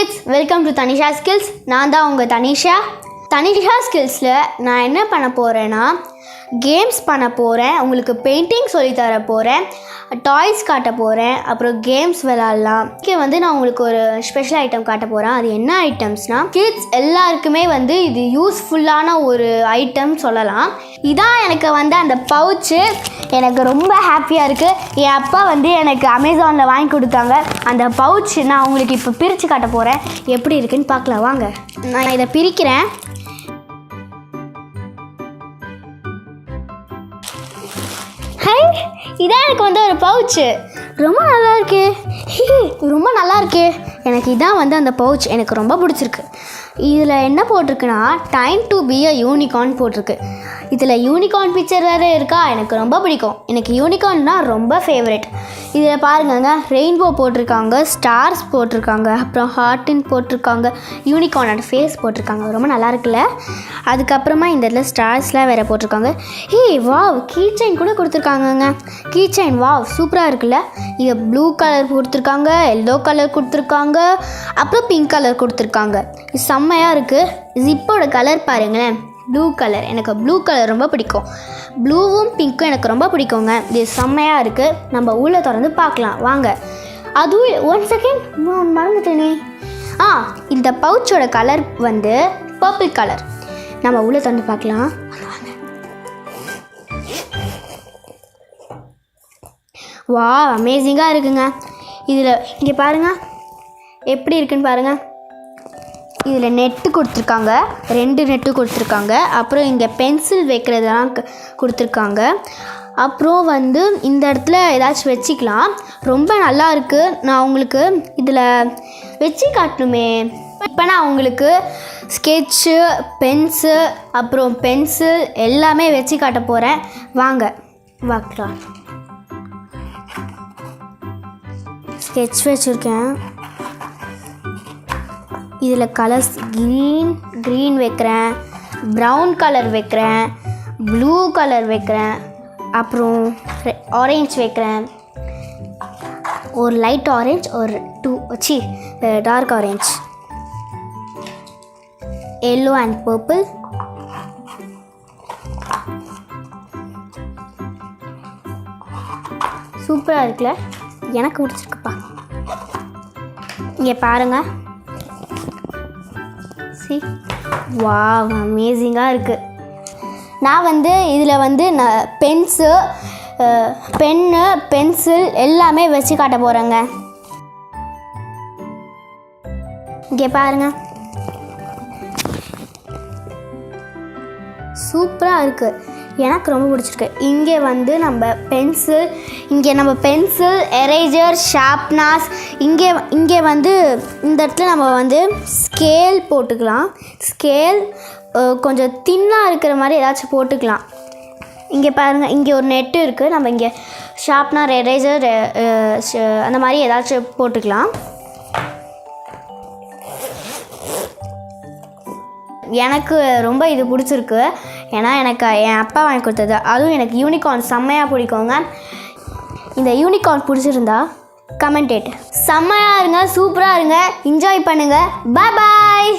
kids, welcome to Tanisha Skills. நான் தான் உங்கள் Tanisha. Tanisha Skillsல நான் என்ன பண்ண போகிறேன்னா கேம்ஸ் பண்ண போகிறேன், உங்களுக்கு பெயிண்டிங் சொல்லித்தர போகிறேன், டாய்ஸ் காட்ட போகிறேன், அப்புறம் கேம்ஸ் விளாட்லாம். இங்கே நான் உங்களுக்கு ஒரு ஸ்பெஷல் ஐட்டம் காட்ட போகிறேன். அது என்ன ஐட்டம்ஸ்னால் கிட்ஸ் எல்லாருக்குமே இது யூஸ்ஃபுல்லான ஒரு ஐட்டம் சொல்லலாம். இதான் எனக்கு அந்த பவுச்சு எனக்கு ரொம்ப ஹாப்பியாக இருக்குது. என் அப்பா எனக்கு அமேசானில் வாங்கி கொடுத்தாங்க. அந்த பவுச் நான் உங்களுக்கு இப்போ பிரித்து காட்ட போகிறேன். எப்படி இருக்குன்னு பார்க்கலாம் வாங்க. நான் இதை பிரிக்கிறேன். இதான் எனக்கு ஒரு பவுச்சு. ரொம்ப நல்லா இருக்கு, ரொம்ப நல்லா இருக்கு. எனக்கு இதான் அந்த பவுச் எனக்கு ரொம்ப பிடிச்சிருக்கு. இதில் என்ன போட்டிருக்குன்னா time to be a unicorn போட்டிருக்கு. இதில் யூனிகார்ன் பிக்சர் வேறு இருக்கா, எனக்கு ரொம்ப பிடிக்கும். எனக்கு யூனிகார்ன்னா ரொம்ப ஃபேவரெட். இதில் பாருங்கங்க, ரெயின்போ போட்டிருக்காங்க, ஸ்டார்ஸ் போட்டிருக்காங்க, அப்புறம் ஹார்ட்டின் போட்டிருக்காங்க, யூனிகார்னோட ஃபேஸ் போட்டிருக்காங்க. ரொம்ப நல்லா இருக்குல்ல. அதுக்கப்புறமா இந்த இடத்துல ஸ்டார்ஸ்லாம் வேறு போட்டிருக்காங்க. வாவ், கீ செயின் கூட கொடுத்துருக்காங்கங்க. கீ செயின் வாவ் சூப்பராக இருக்குல்ல. இது ப்ளூ கலர் கொடுத்துருக்காங்க, எல்லோ கலர் கொடுத்துருக்காங்க, அப்புறம் பிங்க் கலர் கொடுத்துருக்காங்க. இது செம்மையாக இருக்குது. ஜிப்போட கலர் பாருங்களேன், ப்ளூ கலர். எனக்கு ப்ளூ கலர் ரொம்ப பிடிக்கும். ப்ளூவும் பிங்க்கும் எனக்கு ரொம்ப பிடிக்குங்க. இது செம்மையாக இருக்குது. நம்ம உள்ளே திறந்து பார்க்கலாம் வாங்க. அதுவும் 1 செகண்ட் மறந்துட்டேனே. இந்த பவுச்சோட கலர் பர்பிள் கலர். நம்ம உள்ளே திறந்து பார்க்கலாம் வாங்க. வா, அமேசிங்காக இருக்குங்க. இதில் இங்கே பாருங்கள் எப்படி இருக்குன்னு பாருங்கள். இதில் நெட்டு கொடுத்துருக்காங்க, 2 நெட்டு கொடுத்துருக்காங்க. அப்புறம் இங்கே பென்சில் வைக்கிறதெல்லாம் கொடுத்துருக்காங்க. அப்புறம் இந்த இடத்துல ஏதாச்சும் வச்சுக்கலாம். ரொம்ப நல்லா இருக்குது. நான் உங்களுக்கு இதில் வச்சு காட்டணுமே. இப்போ நான் உங்களுக்கு ஸ்கெட்சு, பென்ஸு, அப்புறம் பென்சில் எல்லாமே வச்சு காட்ட போகிறேன். வாங்க பார்க்கலாம். ஸ்கெட்ச் வச்சுருக்கேன். இதில் கலர்ஸ் க்ரீன் வைக்கிறேன், ப்ரௌன் கலர் வைக்கிறேன், ப்ளூ கலர் வைக்கிறேன், அப்புறம் ஆரேஞ்ச் வைக்கிறேன். ஒரு லைட் ஆரேஞ்ச், ஒரு dark orange, yellow and purple, சூப்பராக இருக்குல்ல. எனக்கு பிடிச்சிருக்குப்பா. இங்கே பாருங்கள். வாவ், அமேசிங்காக இருக்குது. நான் இதில் நான் பென்னு, பென்சில் எல்லாமே வச்சு காட்ட போகிறேங்க. இங்கே பாருங்கள், சூப்பராக இருக்குது. எனக்கு ரொம்ப பிடிச்சிருக்கு. இங்கே நம்ம பென்சில், எரேசர், ஷார்ப்னர்ஸ், இங்கே இந்த இடத்துல நம்ம ஸ்கேல் போட்டுக்கலாம். ஸ்கேல் கொஞ்சம் தின்னாக இருக்கிற மாதிரி ஏதாச்சும் போட்டுக்கலாம். இங்கே பாருங்கள், இங்கே ஒரு நெட்டு இருக்குது. நம்ம இங்கே ஷார்ப்னர், எரேசர் அந்த மாதிரி ஏதாச்சும் போட்டுக்கலாம். எனக்கு ரொம்ப இது பிடிச்சிருக்கு. ஏன்னா எனக்கு என் அப்பா வாங்கி கொடுத்தது. அதுவும் எனக்கு யூனிகார்ன் செம்மையாக பிடிக்குங்க. இந்த யூனிகார்ன் பிடிச்சிருந்தா கமெண்டேட். செம்மையாக இருங்க, சூப்பராக இருங்க, என்ஜாய் பண்ணுங்கள். பாய் பாய்.